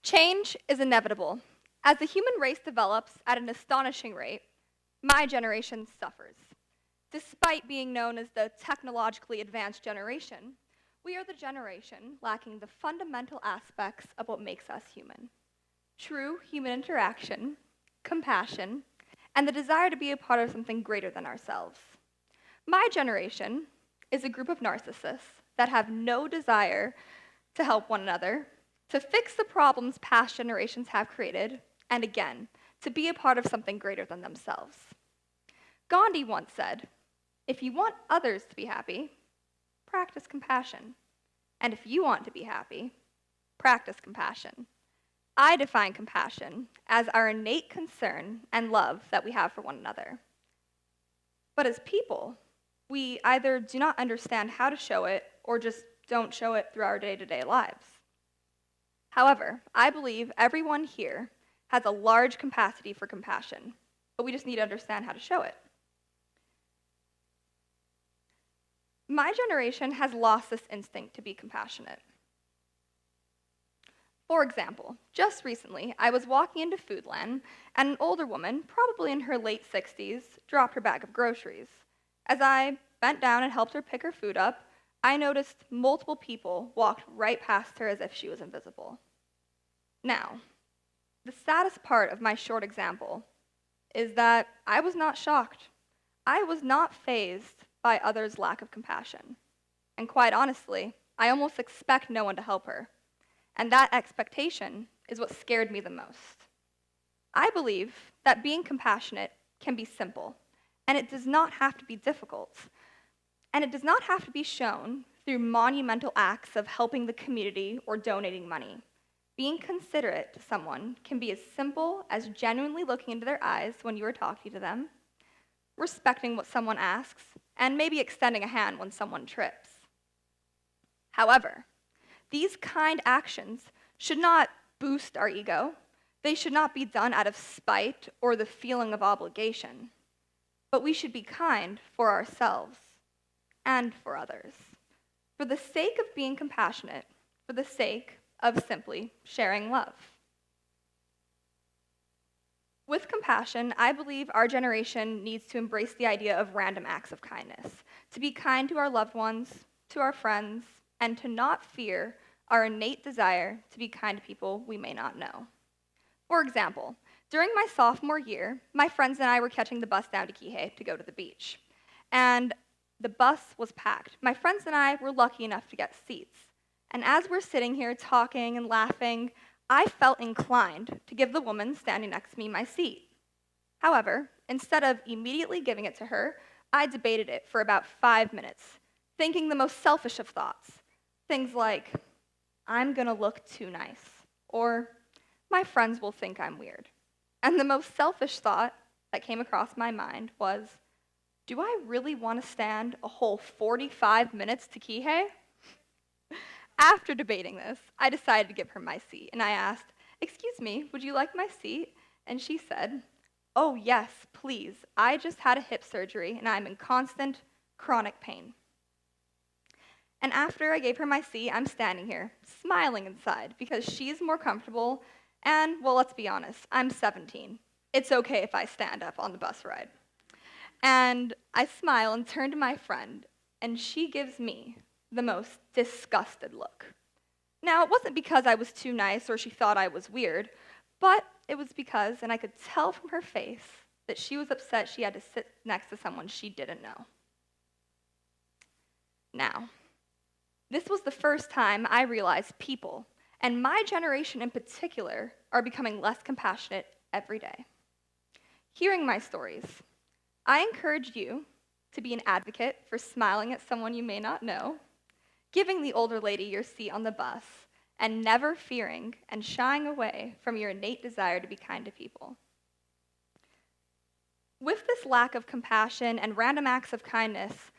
Change is inevitable. As the human race develops at an astonishing rate, my generation suffers. Despite being known as the technologically advanced generation, we are the generation lacking the fundamental aspects of what makes us human. True human interaction, compassion, and the desire to be a part of something greater than ourselves. My generation is a group of narcissists that have no desire to help one another, to fix the problems past generations have created, and again, to be a part of something greater than themselves. Gandhi once said, "If you want others to be happy, practice compassion. And if you want to be happy, practice compassion." I define compassion as our innate concern and love that we have for one another. But as people, we either do not understand how to show it or just don't show it through our day-to-day lives. However, I believe everyone here has a large capacity for compassion, but we just need to understand how to show it. My generation has lost this instinct to be compassionate. For example, just recently, I was walking into Foodland, and an older woman, probably in her late 60s, dropped her bag of groceries. As I bent down and helped her pick her food up, I noticed multiple people walked right past her as if she was invisible. Now, the saddest part of my short example is that I was not shocked. I was not fazed by others' lack of compassion. And quite honestly, I almost expect no one to help her. And that expectation is what scared me the most. I believe that being compassionate can be simple, and it does not have to be difficult. And it does not have to be shown through monumental acts of helping the community or donating money. Being considerate to someone can be as simple as genuinely looking into their eyes when you are talking to them, respecting what someone asks, and maybe extending a hand when someone trips. However, these kind actions should not boost our ego. They should not be done out of spite or the feeling of obligation. But we should be kind for ourselves and for others, for the sake of being compassionate, for the sake of simply sharing love. With compassion, I believe our generation needs to embrace the idea of random acts of kindness, to be kind to our loved ones, to our friends, and to not fear our innate desire to be kind to people we may not know. For example, during my sophomore year, my friends and I were catching the bus down to Kihei to go to the beach. And the bus was packed. My friends and I were lucky enough to get seats. And as we're sitting here talking and laughing, I felt inclined to give the woman standing next to me my seat. However, instead of immediately giving it to her, I debated it for about 5 minutes, thinking the most selfish of thoughts. Things like, I'm gonna look too nice, or my friends will think I'm weird. And the most selfish thought that came across my mind was, do I really want to stand a whole 45 minutes to Kihei? After debating this, I decided to give her my seat, and I asked, "Excuse me, would you like my seat?" And she said, "Oh yes, please. I just had a hip surgery, and I'm in constant, chronic pain." And after I gave her my seat, I'm standing here, smiling inside, because she's more comfortable, and, well, let's be honest, I'm 17. It's okay if I stand up on the bus ride. And I smile and turn to my friend, and she gives me the most disgusted look. Now, it wasn't because I was too nice or she thought I was weird, but it was because, and I could tell from her face, that she was upset she had to sit next to someone she didn't know. Now, this was the first time I realized people, and my generation in particular, are becoming less compassionate every day. Hearing my stories, I encourage you to be an advocate for smiling at someone you may not know, giving the older lady your seat on the bus, and never fearing and shying away from your innate desire to be kind to people. With this lack of compassion and random acts of kindness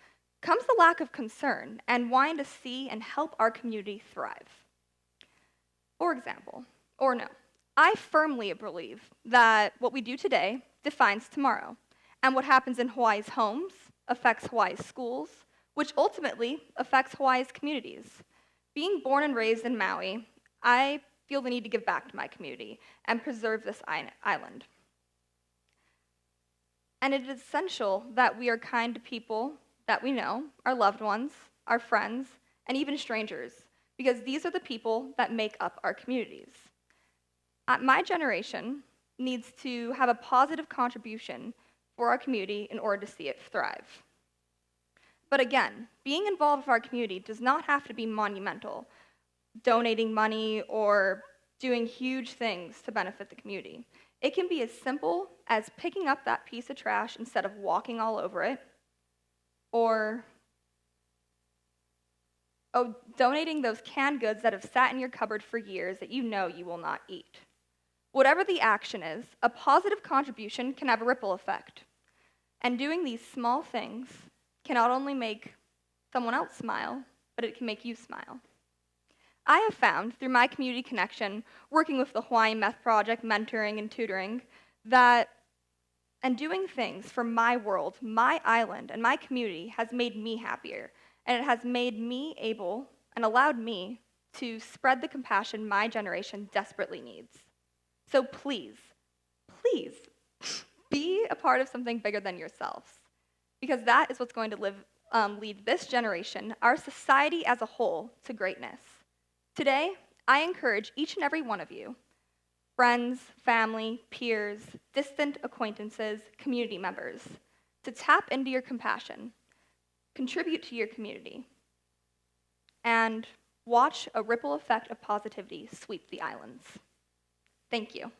comes the lack of concern and wanting to see and help our community thrive. For example, or no, I firmly believe that what we do today defines tomorrow, and what happens in Hawaii's homes affects Hawaii's schools, which ultimately affects Hawaii's communities. Being born and raised in Maui, I feel the need to give back to my community and preserve this island. And it is essential that we are kind to people that we know, our loved ones, our friends, and even strangers, because these are the people that make up our communities. My generation needs to have a positive contribution for our community in order to see it thrive. But again, being involved with our community does not have to be monumental, donating money or doing huge things to benefit the community. It can be as simple as picking up that piece of trash instead of walking all over it, or donating those canned goods that have sat in your cupboard for years that you know you will not eat. Whatever the action is, a positive contribution can have a ripple effect. And doing these small things can not only make someone else smile, but it can make you smile. I have found, through my community connection, working with the Hawaii Meth Project, mentoring and tutoring, and doing things for my world, my island, and my community has made me happier. And it has made me able and allowed me to spread the compassion my generation desperately needs. So please, please, be a part of something bigger than yourselves, because that is what's going to lead this generation, our society as a whole, to greatness. Today, I encourage each and every one of you, friends, family, peers, distant acquaintances, community members, to tap into your compassion, contribute to your community, and watch a ripple effect of positivity sweep the islands. Thank you.